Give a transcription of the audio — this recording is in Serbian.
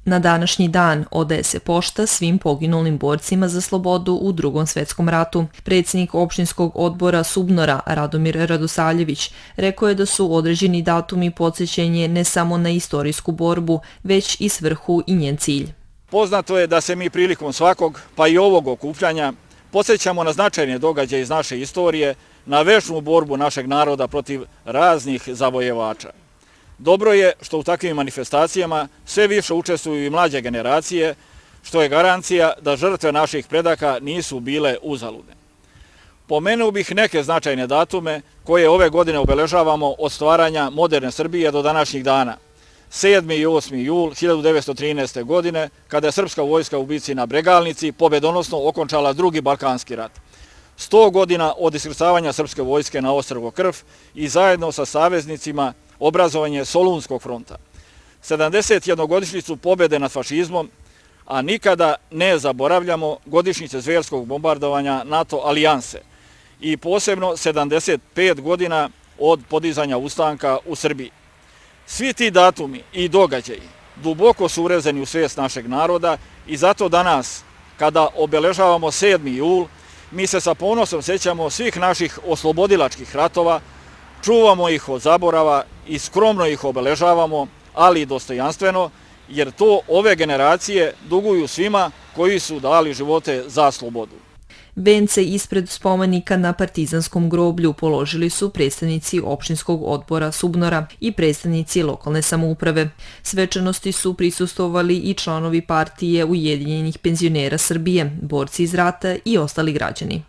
Na današnji dan odaje se pošta svim poginulim borcima za slobodu u Drugom svetskom ratu. Predsjednik opštinskog odbora Subnora Radomir Radosaljević rekao je da su određeni datumi podsjećanje ne samo na istorijsku borbu, već i svrhu i njen cilj. Poznato je da se mi prilikom svakog, pa i ovog okupljanja, podsjećamo na značajne događaje iz naše istorije, na večnu borbu našeg naroda protiv raznih zavojevača. Dobro je što u takvim manifestacijama sve više učestvuju i mlađe generacije, što je garancija da žrtve naših predaka nisu bile uzaludne. Pomenuo bih neke značajne datume koje ove godine obeležavamo od stvaranja moderne Srbije do današnjih dana. 7. i 8. jul 1913. godine, kada je srpska vojska u bici na Bregalnici pobedonosno okončala Drugi Balkanski rat. 100 godina od iskrcavanja srpske vojske na ostrvo Krf i zajedno sa saveznicima obrazovanje Solunskog fronta. 71-godišnjicu pobjede nad fašizmom, a nikada ne zaboravljamo godišnjice zverskog bombardovanja NATO alijanse i posebno 75 godina od podizanja ustanka u Srbiji. Svi ti datumi i događaji duboko su urezani u svijest našeg naroda i zato danas, kada obeležavamo 7. jul, mi se sa ponosom sjećamo svih naših oslobodilačkih ratova, čuvamo ih od zaborava i skromno ih obeležavamo, ali i dostojanstveno, jer to ove generacije duguju svima koji su dali živote za slobodu. Vence ispred spomenika na Partizanskom groblju položili su predstavnici opštinskog odbora Subnora i predstavnici lokalne samouprave. Svečanosti su prisustvovali i članovi partije Ujedinjenih penzionera Srbije, borci iz rata i ostali građani.